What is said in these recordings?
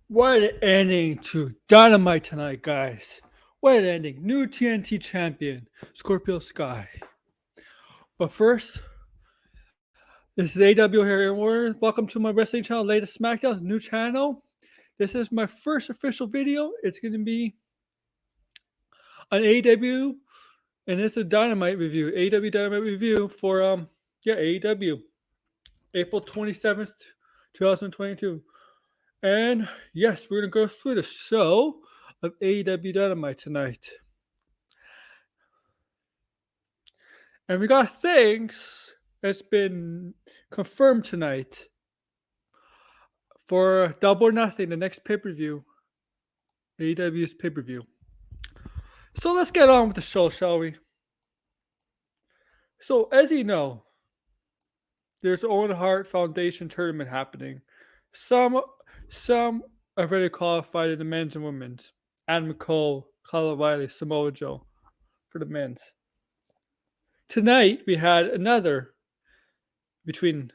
What an ending to Dynamite tonight, guys. What an ending. New TNT champion, Scorpio Sky. But first, this is AW here, and welcome to my wrestling channel, latest Smackdown, new channel. This is my first official video. It's going to be an AEW, and it's a Dynamite review, AEW Dynamite review for AEW, April 27th, 2022. And yes, we're going to go through the show of AEW Dynamite tonight. And we got things that's been confirmed tonight for Double or Nothing, the next pay-per-view, AEW's pay-per-view. So let's get on with the show, shall we? So as you know, there's the Owen Hart Foundation tournament happening. Some are already qualified in the men's and women's. Adam Cole, Kyle O'Reilly, Samoa Joe for the men's. Tonight we had another between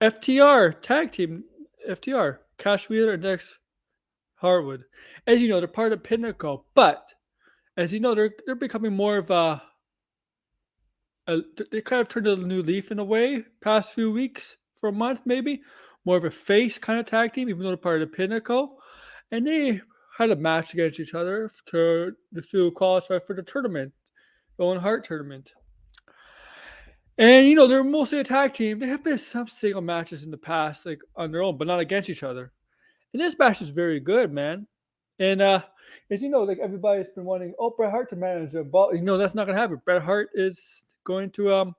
FTR tag team, FTR, Cash Wheeler and Dex Harwood. As you know, they're part of Pinnacle, but as you know, they're becoming more of they kind of turned a new leaf in a way past few weeks, for a month maybe, more of a face kind of tag team, even though they're part of the Pinnacle, and they had a match against each other to qualify for the tournament, the Owen Hart tournament. And you know, they're mostly a tag team. They have been some single matches in the past, like on their own, but not against each other. And this match is very good, man. And as you know, like everybody's been wanting, Bret Hart to manage them, but you know that's not gonna happen. Bret Hart is going to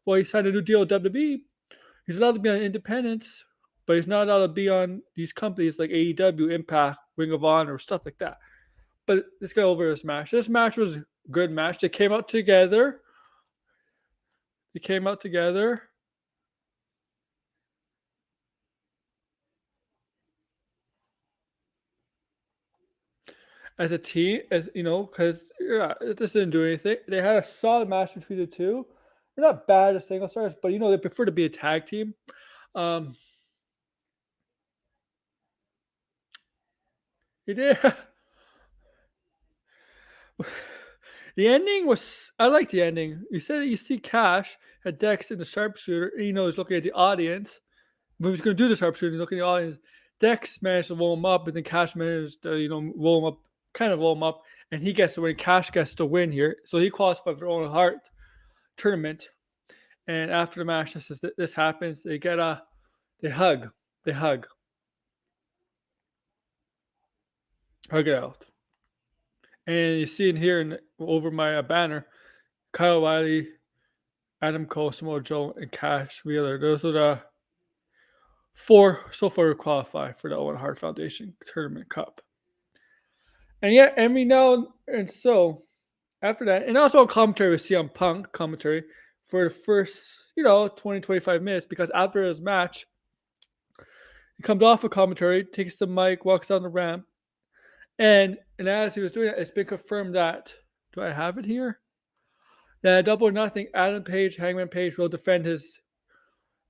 he signed a new deal with WWE. He's allowed to be on independent, but he's not allowed to be on these companies like AEW, Impact, Ring of Honor, stuff like that. But let's go over this match. This match was a good match. They came out together. As a team, as you know, because this didn't do anything. They had a solid match between the two. They're not bad as single stars, but you know they prefer to be a tag team. He did. The ending was. I like the ending. You said you see Cash had Dex in the sharpshooter. And, you know, he's looking at the audience. But he was going to do the sharpshooter. Looking at the audience. Dex managed to roll him up, and then Cash managed to roll him up, and he gets to win. Cash gets to win here, so he qualified for the Owen Hart tournament. And after the match, this happens. They hug it out. And you see in here over my banner, Kyle O'Reilly, Adam Cole, Samoa Joe, and Cash Wheeler. Those are the four so far who qualify for the Owen Hart Foundation Tournament Cup. And yeah, every now and so after that, and also a commentary with CM Punk commentary for the first, 20, 25 minutes, because after his match, he comes off a commentary, takes the mic, walks down the ramp, and as he was doing it, it's been confirmed that, do I have it here? That Double or Nothing, Adam Page, Hangman Page will defend his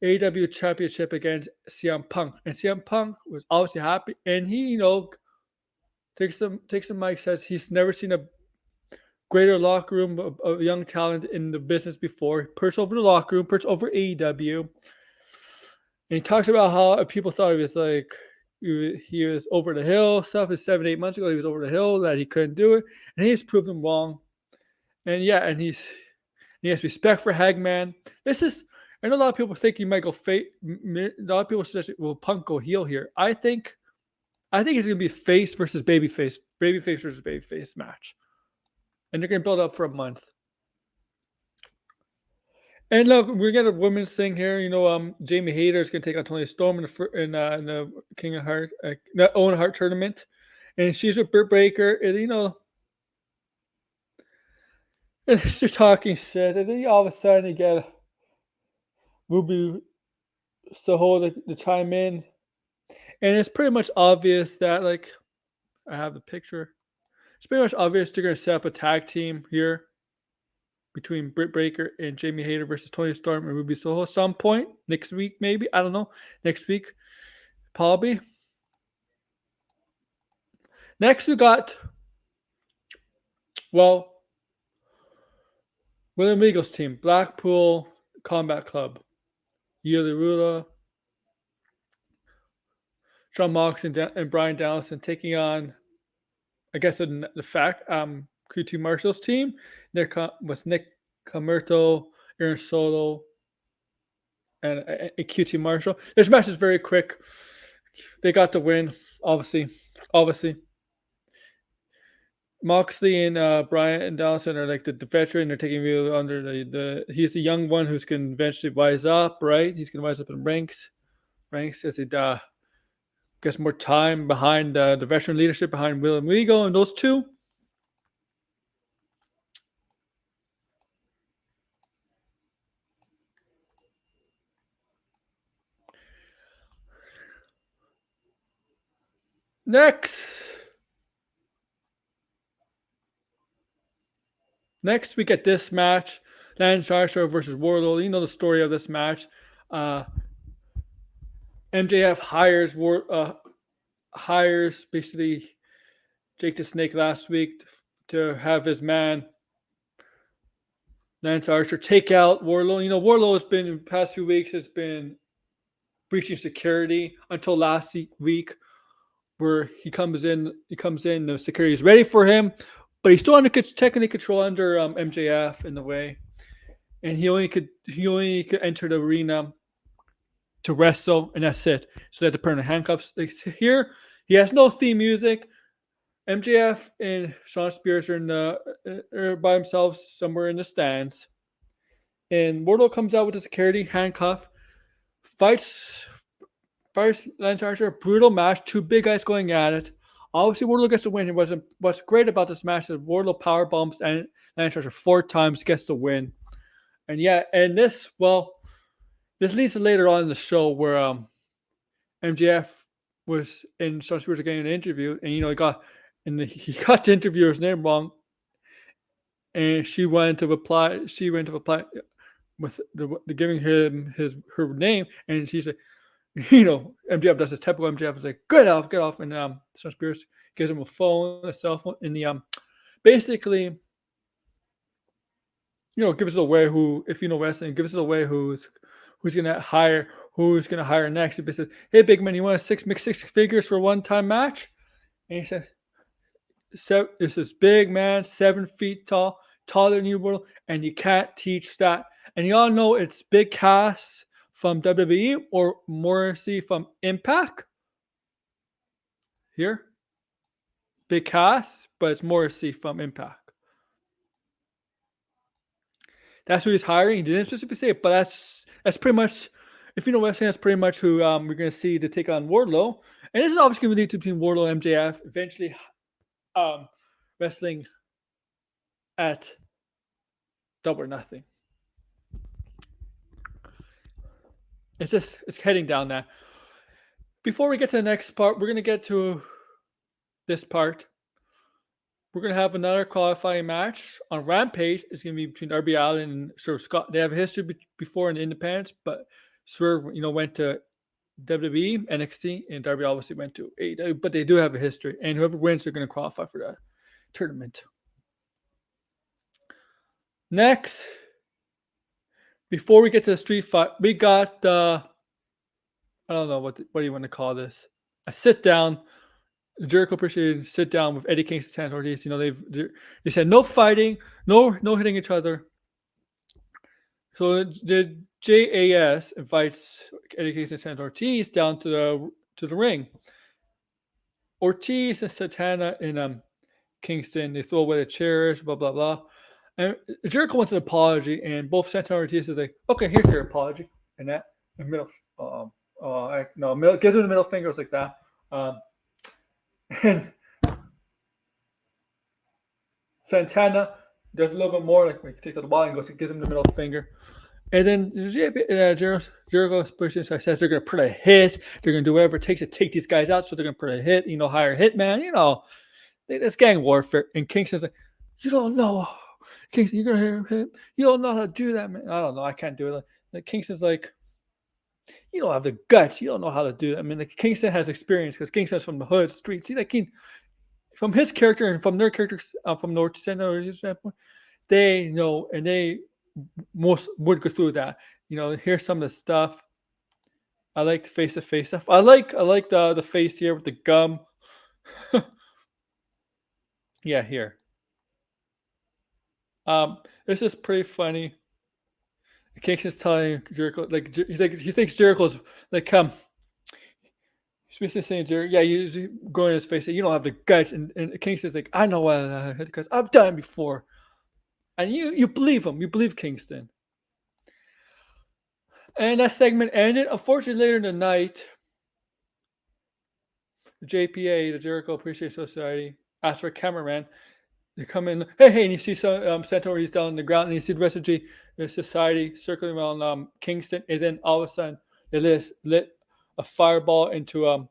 AEW championship against CM Punk. And CM Punk was obviously happy, and he, takes the mic, says he's never seen a greater locker room of young talent in the business before. Perched over the locker room, perched over AEW. And he talks about how people thought he was like, he was over the hill stuff. 7-8 months ago, he was over the hill, that he couldn't do it. And he's proved them wrong. And yeah, and he has respect for Hangman. I know a lot of people think he might go face. A lot of people suggest, will Punk go heel here? I think it's going to be face versus babyface versus babyface match. And they're going to build up for a month. And look, we're getting a women's thing here. Jamie Hayter is going to take on Toni Storm in the King of Heart, the Owen Hart tournament. And she's with Britt Baker. And, they're talking shit. And then all of a sudden you get Ruby Soho to chime in. And it's pretty much obvious that, like, I have the picture. It's pretty much obvious they're going to set up a tag team here between Britt Baker and Jamie Hayter versus Toni Storm and Ruby Soho at some point next week, maybe. I don't know. Next week, probably. Next, we got, well, William Eagles team, Blackpool Combat Club. Yuli Rula, John Mox, and Brian Dallison taking on, I guess, the fact QT Marshall's team. Was Nick Camerto, Aaron Solo, and QT Marshall. This match is very quick. They got the win, obviously. Moxley and Brian Dawson are like the veteran. They're taking you under he's the young one who's going to eventually rise up, right? He's going to rise up in ranks as he gets more time behind the veteran leadership behind Will and Wigo and those two. Next, we get this match, Landshark versus Warlord. You know the story of this match. MJF hires basically Jake the Snake last week to have his man Lance Archer take out Warlord. You know, Warlord has been in the past few weeks has been breaching security until last week, where he comes in, the security is ready for him, but he's still under technically control under MJF in the way, and he only could enter the arena to wrestle, and that's it. So they have to put on handcuffs. Here, he has no theme music. MJF and Shawn Spears are by themselves somewhere in the stands, and Wardlow comes out with the security handcuff, fights Lance Archer. Brutal match, two big guys going at it. Obviously, Wardlow gets the win. What's great about this match is Wardlow power bombs and Lance Archer 4 times, gets the win. And this leads to later on in the show where MJF was in Shawn Spears getting an interview, and he got the interviewer's name wrong, and she went to reply with giving him her name, and she's like, MJF does his typical MJF is like, get off, and Shawn Spears gives him a cell phone, and the basically, gives it away who, if you know wrestling, gives it away who's gonna hire next. He says, hey big man, you want to mix six figures for a one-time match? And he says, this is big man, 7 feet tall, taller than you, and you can't teach that. And you all know it's Big Cass from WWE or Morrissey from Impact. Here, Big Cass, but it's Morrissey from Impact. That's who he's hiring. He didn't specifically say it, but that's pretty much, if you know wrestling, that's pretty much who we're going to see to take on Wardlow. And this is obviously going to lead to between Wardlow and MJF, eventually wrestling at Double or Nothing. It's heading down now. Before we get to the next part, we're going to get to this part. We're going to have another qualifying match on Rampage. It's going to be between Darby Allin and Swerve Scott. They have a history before in Independence, but Swerve, went to WWE, NXT, and Darby obviously went to AEW, but they do have a history, and whoever wins, they're going to qualify for the tournament. Next, before we get to the street fight, we got I don't know what do you want to call this? A sit down. Jericho appreciated sit down with Eddie Kingston, Santana Ortiz. They said no fighting, no hitting each other. So the JAS invites Eddie Kingston and Santana Ortiz down to the ring. Ortiz and Santana and Kingston, they throw away the chairs, blah blah blah. And Jericho wants an apology, and both Santana Ortiz is like, okay, here's your apology, and that in the middle, gives him the middle fingers like that. And Santana does a little bit more, like takes out the ball and gives him the middle finger. And then Jericho pushes, says they're going to put a hit. They're going to do whatever it takes to take these guys out. So they're going to put a hit, hire a hitman, it's gang warfare. And Kingston's like, you don't know. Kingston, you're going to hire him. You don't know how to do that, man. I don't know. I can't do it. Like Kingston's like, you don't have the guts. You don't know how to do that. I mean, Kingston has experience because Kingston's from the hood streets. See, from his character and from their characters from North Center standpoint, they know and they most would go through that. Here's some of the stuff. I like the face to face stuff. I like the face here with the gum. Yeah, here. This is pretty funny. Kingston's telling Jericho he thinks Jericho's like he's basically saying Jericho, yeah, you go in his face, you don't have the guts, and Kingston's like, I know what because I've done it before, and you believe him, you believe Kingston, and that segment ended. Unfortunately, later in the night, the JPA, the Jericho Appreciation Society, asked for a cameraman. They come in, hey, and you see some Centaurs down on the ground, and you see the rest of the society circling around Kingston, and then all of a sudden they lit a fireball into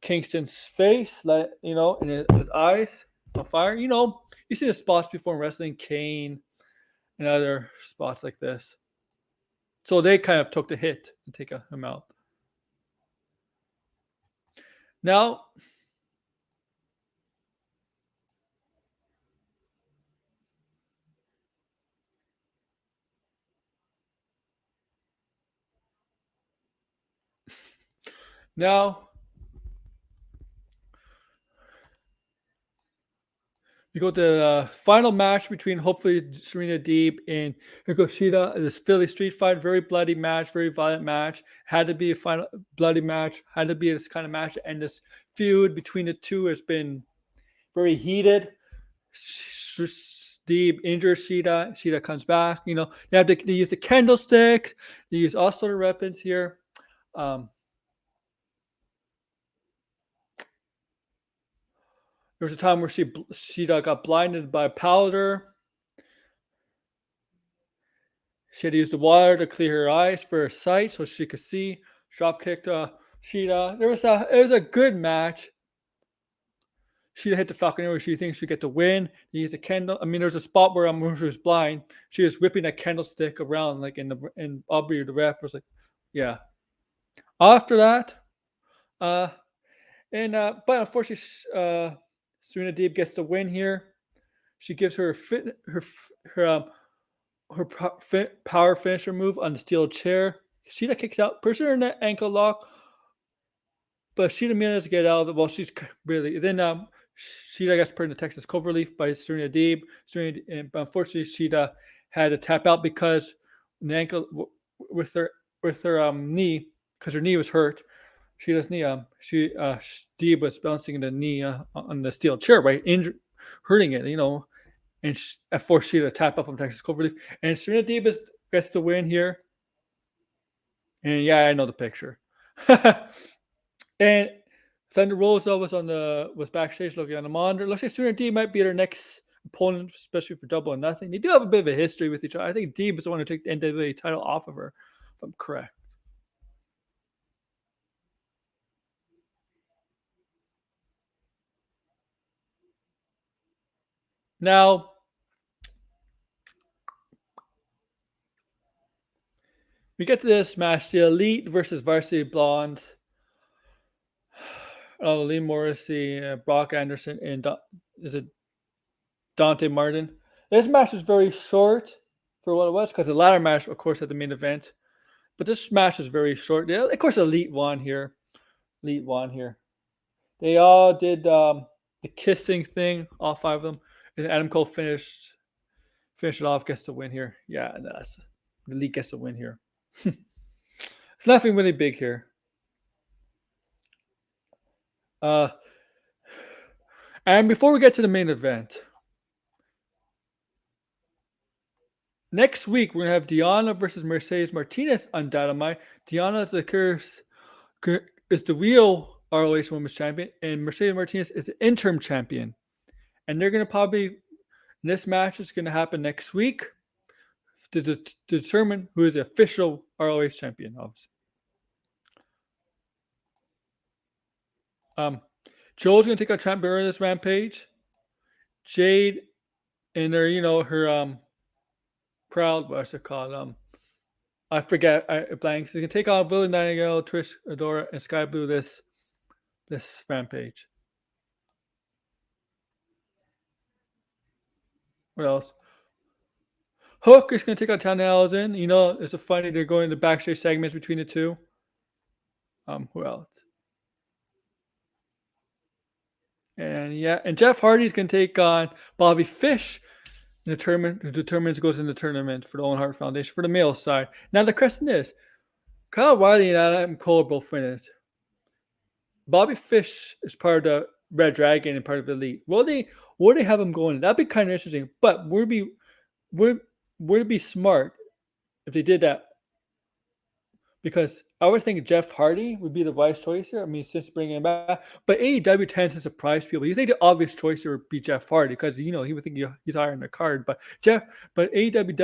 Kingston's face, and his eyes on fire. You see the spots before in wrestling, Kane and other spots like this. So they kind of took the hit to take him out. Now, we go to the final match between hopefully Serena Deeb and Hikoshida. This Philly street fight, very bloody match, very violent match. Had to be a final bloody match. Had to be this kind of match. And this feud between the two has been very heated. Deeb injures Shida. Shida comes back. They use the candlestick. They use all sort of weapons here. There was a time where she got blinded by powder. She had to use the water to clear her eyes for her sight so she could see. Drop kicked Shida. It was a good match. She hit the Falcon Arrow. She thinks she get the win. They use a candle. I mean, there's a spot where she was blind. She was whipping a candlestick around, like in Aubrey, the ref was like, yeah. After that, but unfortunately, Serena Deeb gets the win here. She gives her power finisher move on the steel chair. Shida kicks out, puts her in that ankle lock, but Shida manages to get out of it. Well, she's really then. Shida gets put in the Texas Cloverleaf by Serena Deeb. But unfortunately, Shida had to tap out because the ankle with her knee, because her knee was hurt. Shida's knee, Deeb was bouncing the knee on the steel chair, right, hurting it, and forced Shida to tap up from Texas Cloverleaf. And Serena Deeb gets the win here. And yeah, I know the picture. And Thunder Rosa was backstage looking on the monitor. Looks like Serena Deeb might be their next opponent, especially for Double or Nothing. They do have a bit of a history with each other. I think Deeb is the one who took the NWA title off of her, if I'm correct. Now, we get to this match: the Elite versus Varsity Blondes. Lee Morrissey, Brock Anderson, and is it Dante Martin? This match is very short for what it was, because the ladder match, of course, at the main event. But this match is very short. Yeah, of course, Elite won here. They all did the kissing thing, all five of them. And Adam Cole finished it off, gets the win here. Yeah, the Elite gets the win here. It's nothing really big here. And before we get to the main event, next week we're gonna have Deonna versus Mercedes Martinez on Dynamite. Deonna is the real ROH Women's Champion, and Mercedes Martinez is the interim champion. And they're gonna this match is gonna happen next week to determine who is the official ROH champion. Obviously. Joel's gonna take out Trent Barrett this Rampage. Jade and her proud, what's it called? I forget. Blanks. They can take on Willie Nightingale, Trish Adora, and Sky Blue this Rampage. What else? Hook is going to take out Danhausen. You know, it's a funny. They're going to backstage segments between the two. Who else? And yeah, and Jeff Hardy's going to take on Bobby Fish in the tournament. Who determines goes in the tournament for the Owen Hart Foundation for the male side. Now the question is, Kyle O'Reilly and Adam Cole are both finished. Bobby Fish is part of the Red Dragon and part of the Elite. Will they have him going? That'd be kind of interesting. But would it be smart if they did that? Because I would think Jeff Hardy would be the wise choice here. I mean, since bringing him back, but AEW tends to surprise people. You think the obvious choice here would be Jeff Hardy because he would think he's higher in the card. But AEW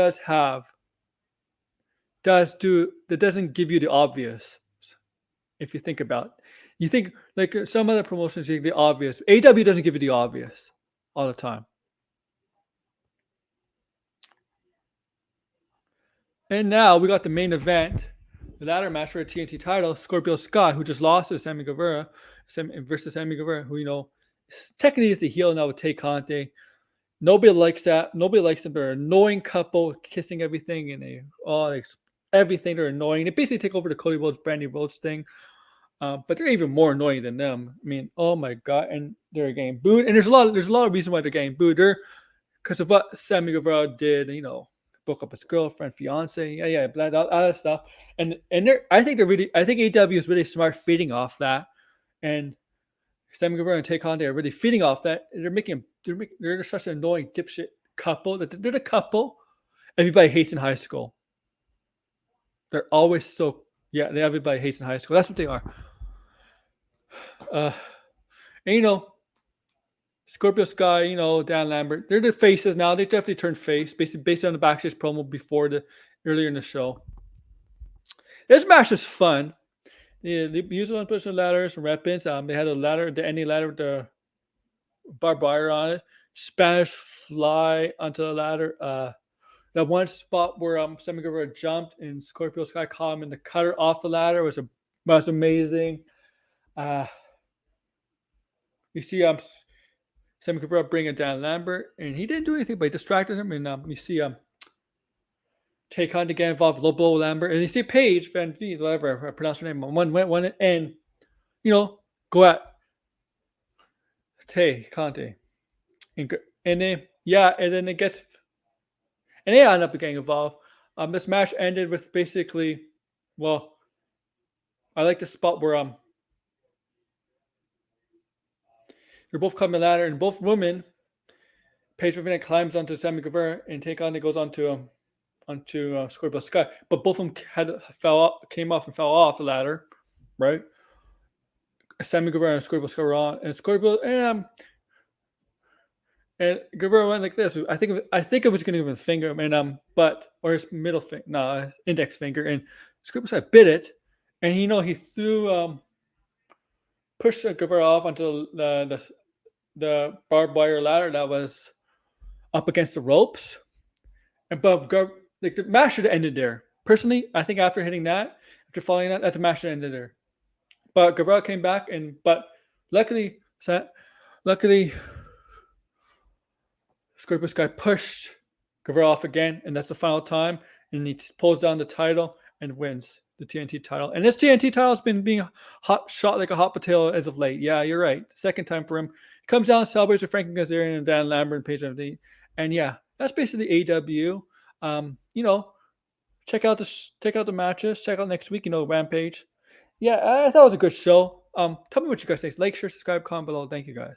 doesn't give you the obvious. If you think about it. You think like some other promotions, you think the obvious. AEW doesn't give you the obvious all the time. And now we got the main event, the ladder match for a TNT title. Scorpio Sky, who just lost to Sammy Guevara, versus Sammy Guevara, who technically is the heel now with Tay Conte. Nobody likes that. Nobody likes them. They're an annoying couple, kissing everything, and everything. They're annoying. They basically take over the Cody Rhodes, Brandy Rhodes thing. But they're even more annoying than them. I mean, oh my god! And they're getting booed. And there's a lot of reason why they're getting booed. They're because of what Sammy Guevara did. Broke up his girlfriend, fiance, all that stuff. And I think AEW is really smart feeding off that. And Sammy Guevara and Tay Conte are really feeding off that. They're such an annoying dipshit couple. They're the couple everybody hates in high school. They're always so everybody hates in high school. That's what they are. And Scorpio Sky, Dan Lambert, they're the faces now. They definitely turned face based on the backstage promo earlier in the show. This match is fun. Yeah, they used one person ladders and weapons. They had the ending ladder with the barbed wire on it. Spanish fly onto the ladder. That one spot where Sammy Guevara jumped and Scorpio Sky caught him in the cutter off the ladder was amazing. You see Sammy Guevara bringing down Lambert, and he didn't do anything, but he distracted him. And you see Take on to get involved, low blow Lambert, and you see Paige Van Vliet, whatever I pronounce her name, one and go at Tay Conte, and then it gets. And they end up getting involved. This match ended with basically, I like the spot where they're both climbing the ladder, and both women, Paige Van climbs onto Sammy Guevara, and Tay Conte goes onto Scorpio Sky. But both of them came off and fell off the ladder, right? Sammy Guevara and Scorpio Sky were on, and Scorpio and Guevara went like this. I think it was going to give him a finger, or his middle finger, index finger, and Scorpio Sky bit it, and he threw pushed Guevara off onto the barbed wire ladder that was up against the ropes, but the match should have ended there. Personally, I think after hitting that, after falling that, the match should have ended there. But Guevara came back, but luckily, Scorpio Sky pushed Guevara off again, and that's the final time. And he pulls down the title and wins the TNT title. And this TNT title has been being shot like a hot potato as of late. Yeah, you're right. Second time for him. Comes down, celebrates with Frankie Kazarian and Dan Lambert and Paige Van. And yeah, that's basically AEW. Check out the matches. Check out next week. Rampage. Yeah, I thought it was a good show. Tell me what you guys think. Like, share, subscribe, comment below. Thank you guys.